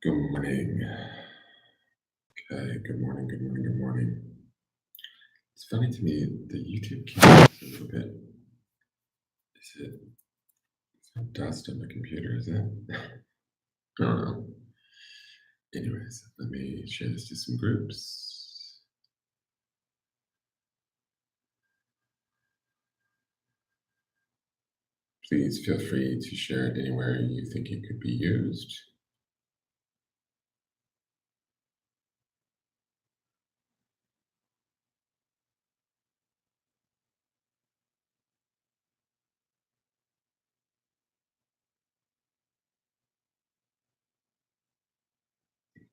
Good morning. Okay, good morning, good morning, good morning. It's funny to me, the YouTube camera is a little bit, it's not dust on my computer, is it? I don't know. Anyways, let me share this to some groups. Please feel free to share it anywhere you think it could be used.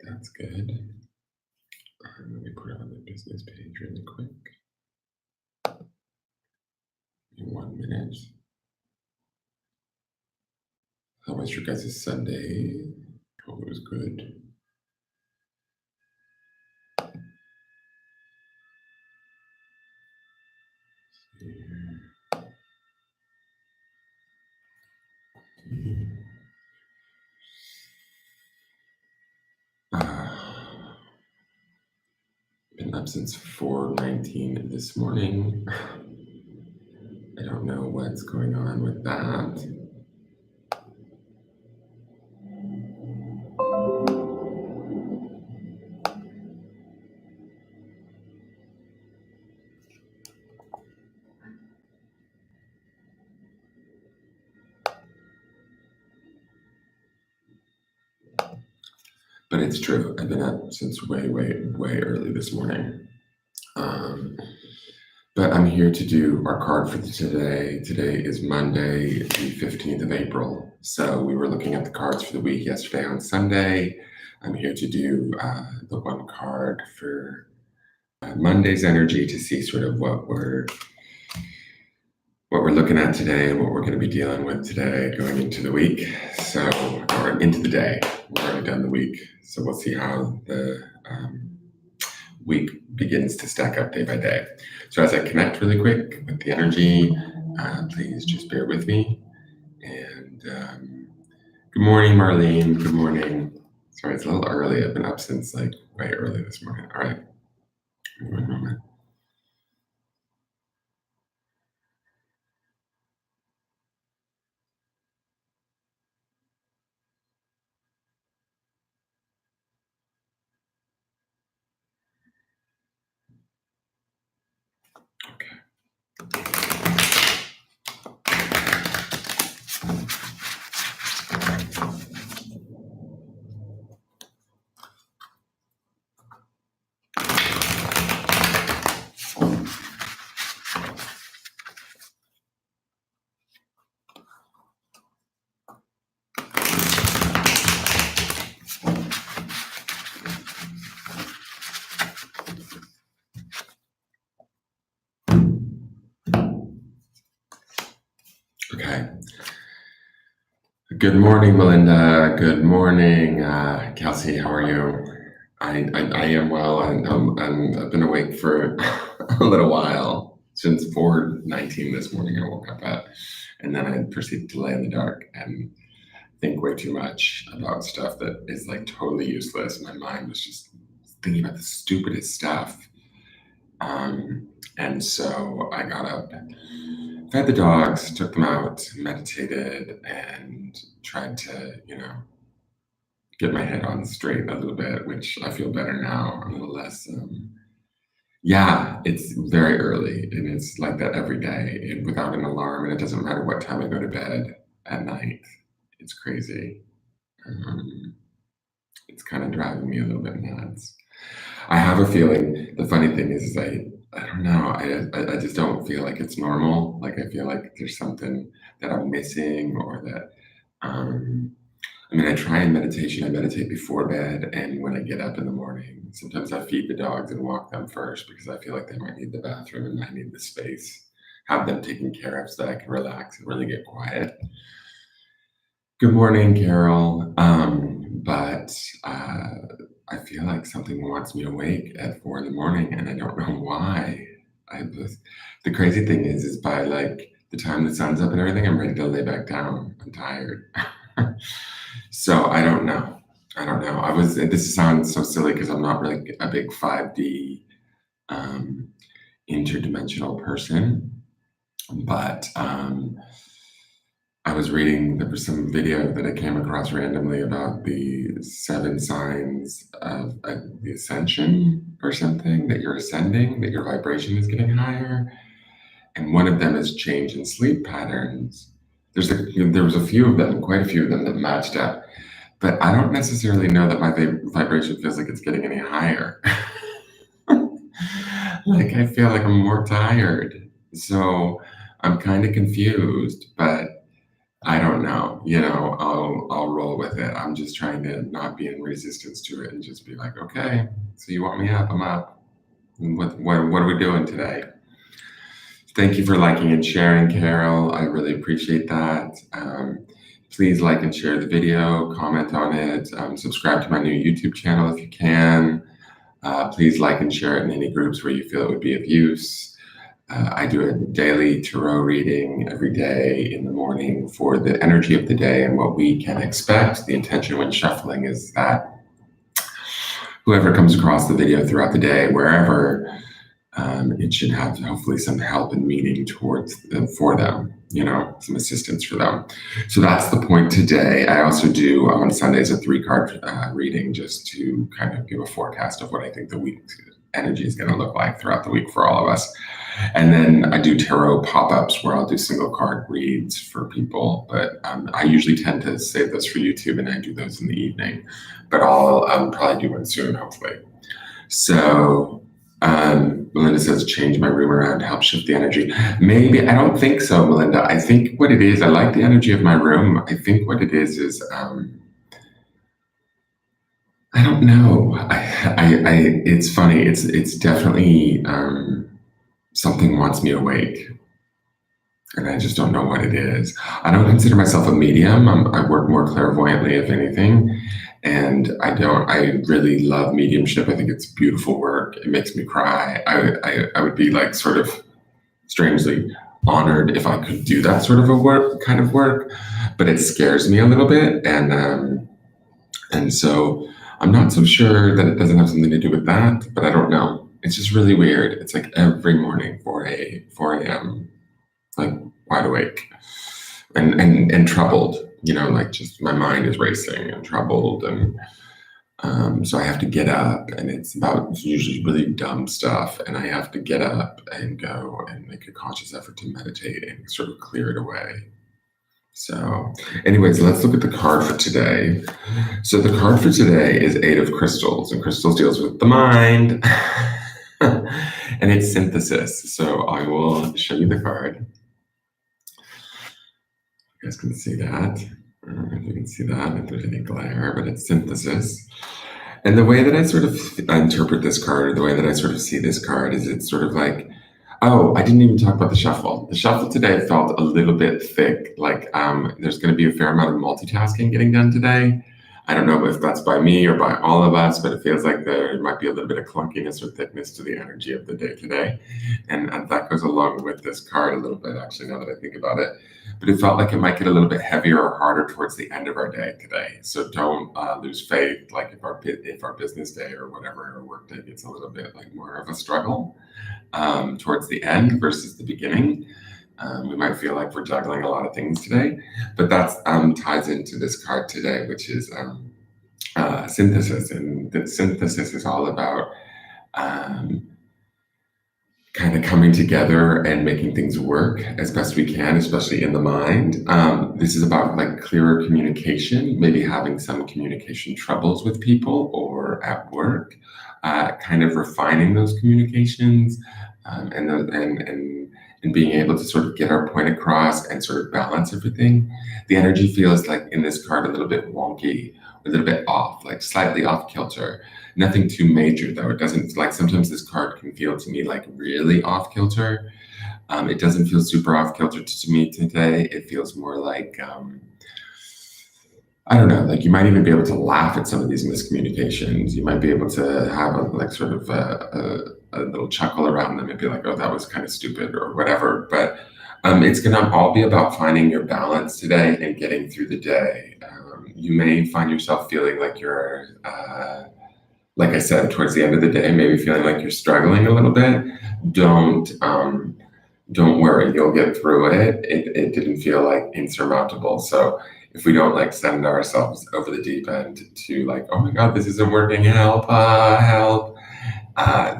That's good. Let me put it on the business page really quick. In 1 minute. How was your guys' Sunday? Hope it was good. Been up since 4:19 this morning. I don't know what's going on with that. But it's true. I've been up since way early this morning. But I'm here to do our card for today. Today is Monday, the 15th of April. So we were looking at the cards for the week yesterday on Sunday. I'm here to do the one card for Monday's energy to see sort of what we're looking at today and what we're going to be dealing with today going into the week. So, or into the day. We've already done the week. So we'll see how the week begins to stack up day by day. So as I connect really quick with the energy, please just bear with me. And good morning, Marlene. Good morning. Sorry, it's a little early. I've been up since like way early this morning. All right. 1 moment. Okay. Good morning, Melinda. Good morning, Kelsey. How are you? I am well. I've been awake for a little while since 4:19 this morning. I woke up at, and then I proceeded to lay in the dark and think way too much about stuff that is like totally useless. My mind was just thinking about the stupidest stuff. And so I got up, fed the dogs, took them out, meditated, and tried to, get my head on straight a little bit, which I feel better now. I'm a little less. Yeah, it's very early, and it's like that every day, and without an alarm, and it doesn't matter what time I go to bed at night. It's crazy. It's kind of driving me a little bit nuts. I have a feeling. The funny thing is I don't know. I just don't feel like it's normal. Like I feel like there's something that I'm missing, or that. I try in meditation. I meditate before bed, and when I get up in the morning, sometimes I feed the dogs and walk them first because I feel like they might need the bathroom and I need the space. Have them taken care of so that I can relax and really get quiet. Good morning, Carol. But I feel like something wants me awake at 4 in the morning, and I don't know why. The crazy thing is by like the time the sun's up and everything, I'm ready to lay back down. I'm tired. So I don't know. I don't know. This sounds so silly because I'm not really a big 5D um, interdimensional person, but I was reading, there was some video that I came across randomly about the 7 signs of the ascension or something, that you're ascending, that your vibration is getting higher. And one of them is change in sleep patterns. There was a few of them, quite a few of them that matched up, but I don't necessarily know that my vibration feels like it's getting any higher. Like I feel like I'm more tired. So I'm kind of confused, but I don't know. I'll roll with it. I'm just trying to not be in resistance to it and just be like, okay, so you want me up? I'm up. What are we doing today? Thank you for liking and sharing, Carol. I really appreciate that. Please like and share the video, comment on it, subscribe to my new YouTube channel if you can. Please like and share it in any groups where you feel it would be of use. I do a daily tarot reading every day in the morning for the energy of the day and what we can expect. The intention when shuffling is that whoever comes across the video throughout the day, wherever, it should have hopefully some help and meaning for them, some assistance for them. So that's the point today. I also do on Sundays a 3-card reading just to kind of give a forecast of what I think the week energy is going to look like throughout the week for all of us. And then I do tarot pop-ups where I'll do single card reads for people, but I usually tend to save those for YouTube and I do those in the evening, but I'll probably do one soon, hopefully. So Melinda says, change my room around to help shift the energy. Maybe, I don't think so, Melinda. I think what it is, I like the energy of my room. I think what it is I don't know. It's funny. It's definitely something wants me awake. And I just don't know what it is. I don't consider myself a medium. I work more clairvoyantly, if anything. And I really love mediumship. I think it's beautiful work. It makes me cry. I would be like sort of strangely honored if I could do that sort of kind of work, but it scares me a little bit. And so I'm not so sure that it doesn't have something to do with that, but I don't know. It's just really weird. It's like every morning, 4 a.m., like wide awake and troubled, like just my mind is racing and troubled. And so I have to get up and it's usually really dumb stuff. And I have to get up and go and make a conscious effort to meditate and sort of clear it away. So anyways, let's look at the card for today. So the card for today is 8 of Crystals, and Crystals deals with the mind and it's synthesis. So I will show you the card. You guys can see that. I don't know if you can see that, if there's any glare, but it's synthesis. And the way that I sort of interpret this card, or the way that I sort of see this card, is it's sort of like, oh, I didn't even talk about the shuffle. The shuffle today felt a little bit thick, like there's going to be a fair amount of multitasking getting done today. I don't know if that's by me or by all of us, but it feels like there might be a little bit of clunkiness or thickness to the energy of the day today. And that goes along with this card a little bit, actually, now that I think about it. But it felt like it might get a little bit heavier or harder towards the end of our day today. So don't lose faith. Like if our business day or whatever, our work day gets a little bit like more of a struggle towards the end versus the beginning. We might feel like we're juggling a lot of things today, but that ties into this card today, which is synthesis. And the synthesis is all about kind of coming together and making things work as best we can, especially in the mind. This is about like clearer communication, maybe having some communication troubles with people or at work, kind of refining those communications and being able to sort of get our point across and sort of balance everything. The energy feels like in this card a little bit wonky, a little bit off, like slightly off kilter. Nothing too major though. It doesn't, like sometimes this card can feel to me like really off kilter. It doesn't feel super off kilter to me today. It feels more like, I don't know, like you might even be able to laugh at some of these miscommunications. You might be able to have a little chuckle around them and be like, oh, that was kind of stupid or whatever. But it's going to all be about finding your balance today and getting through the day. you may find yourself feeling like you're, like I said, towards the end of the day, maybe feeling like you're struggling a little bit. Don't don't worry, you'll get through it. It didn't feel like insurmountable. So if we don't like send ourselves over the deep end to like, oh my God, this isn't working, help, help,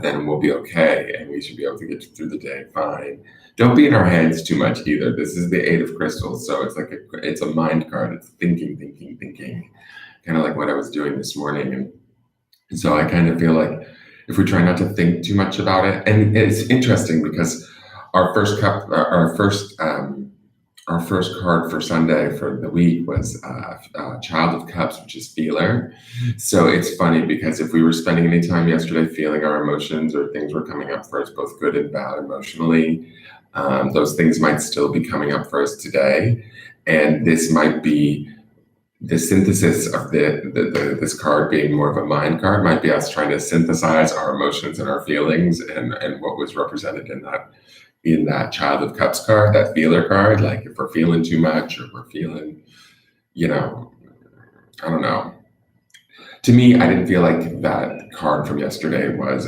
then we'll be okay and we should be able to get through the day fine. Don't be in our heads too much either. This is the Eight of Crystals, so it's like it's a mind card. It's thinking, thinking, thinking, kind of like what I was doing this morning. And so I kind of feel like if we try not to think too much about it, and it's interesting because our first card for Sunday for the week was Child of Cups, which is feeler. So it's funny because if we were spending any time yesterday feeling our emotions or things were coming up for us, both good and bad emotionally, those things might still be coming up for us today. And this might be the synthesis of this card being more of a mind card, might be us trying to synthesize our emotions and our feelings and what was represented in that Child of Cups card, that feeler card. Like if we're feeling too much or we're feeling, I don't know. To me, I didn't feel like that card from yesterday was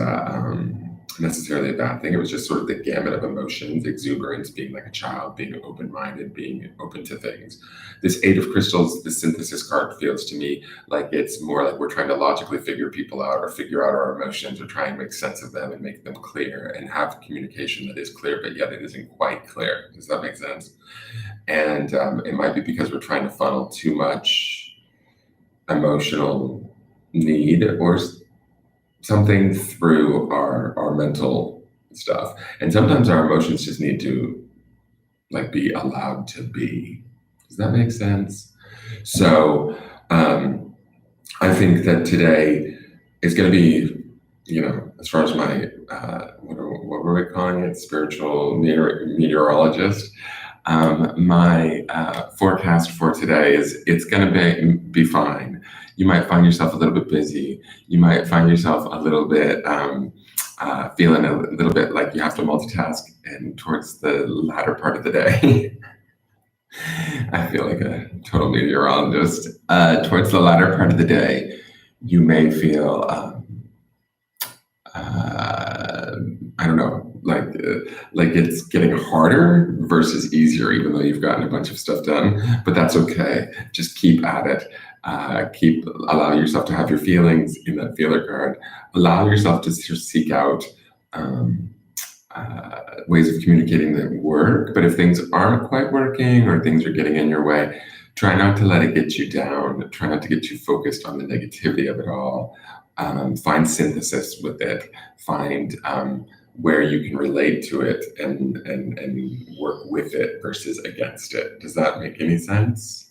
necessarily a bad thing. It was just sort of the gamut of emotions, exuberance, being like a child, being open-minded, being open to things. This Eight of Crystals, the synthesis card, feels to me like it's more like we're trying to logically figure people out or figure out our emotions or try and make sense of them and make them clear and have communication that is clear, but yet it isn't quite clear. Does that make sense? And it might be because we're trying to funnel too much emotional need or something through our mental stuff. And sometimes our emotions just need to like be allowed to be. Does that make sense? So I think that today is going to be, as far as my, what were we calling it? Spiritual meteorologist. My forecast for today is it's going to be fine. You might find yourself a little bit busy. You might find yourself a little bit feeling a little bit like you have to multitask. And towards the latter part of the day, I feel like a total meteorologist. Towards the latter part of the day, you may feel, I don't know, like it's getting harder versus easier, even though you've gotten a bunch of stuff done. But that's okay. Just keep at it. Allow yourself to have your feelings in that feeler card. Allow yourself to seek out ways of communicating that work. But if things aren't quite working or things are getting in your way, try not to let it get you down. Try not to get too focused on the negativity of it all. Find synthesis with it. Find where you can relate to it and work with it versus against it. Does that make any sense?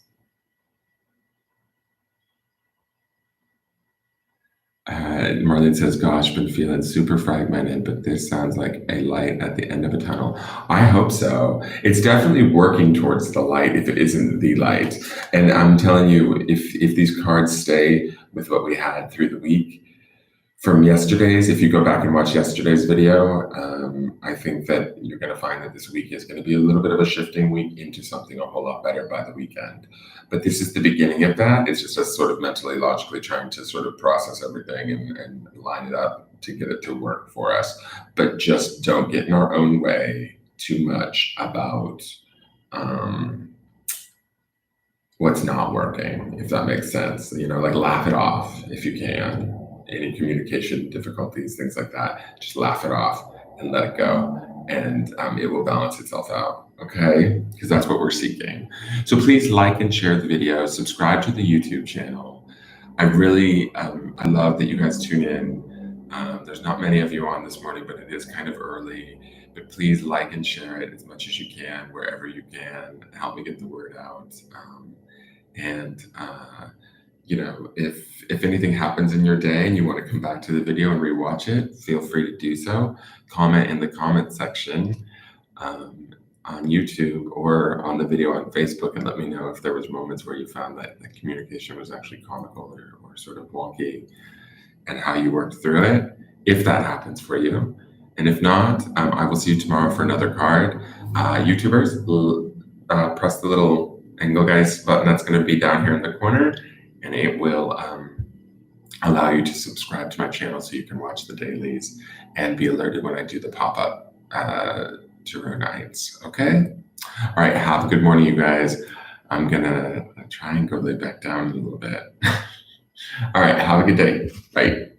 Marlene says, gosh, been feeling super fragmented, but this sounds like a light at the end of a tunnel. I hope so. It's definitely working towards the light if it isn't the light. And I'm telling you, if these cards stay with what we had through the week from yesterday's, if you go back and watch yesterday's video, I think that you're going to find that this week is going to be a little bit of a shifting week into something a whole lot better by the weekend. But this is the beginning of that. It's just us sort of mentally, logically trying to sort of process everything and line it up to get it to work for us. But just don't get in our own way too much about what's not working, if that makes sense. Like laugh it off if you can. Any communication difficulties, things like that, just laugh it off and let it go, and it will balance itself out, okay? Because that's what we're seeking. So please like and share the video, subscribe to the YouTube channel. I really, I love that you guys tune in. There's not many of you on this morning, but it is kind of early. But please like and share it as much as you can, wherever you can. Help me get the word out. If anything happens in your day and you want to come back to the video and rewatch it, feel free to do so. Comment in the comment section on YouTube or on the video on Facebook and let me know if there was moments where you found that the communication was actually comical or sort of wonky and how you worked through it, if that happens for you. And if not, I will see you tomorrow for another card. YouTubers, press the little Engelgeist button that's going to be down here in the corner and it will allow you to subscribe to my channel so you can watch the dailies and be alerted when I do the pop-up tarot nights. Okay? All right, have a good morning, you guys. I'm gonna try and go lay back down a little bit. All right, have a good day. Bye.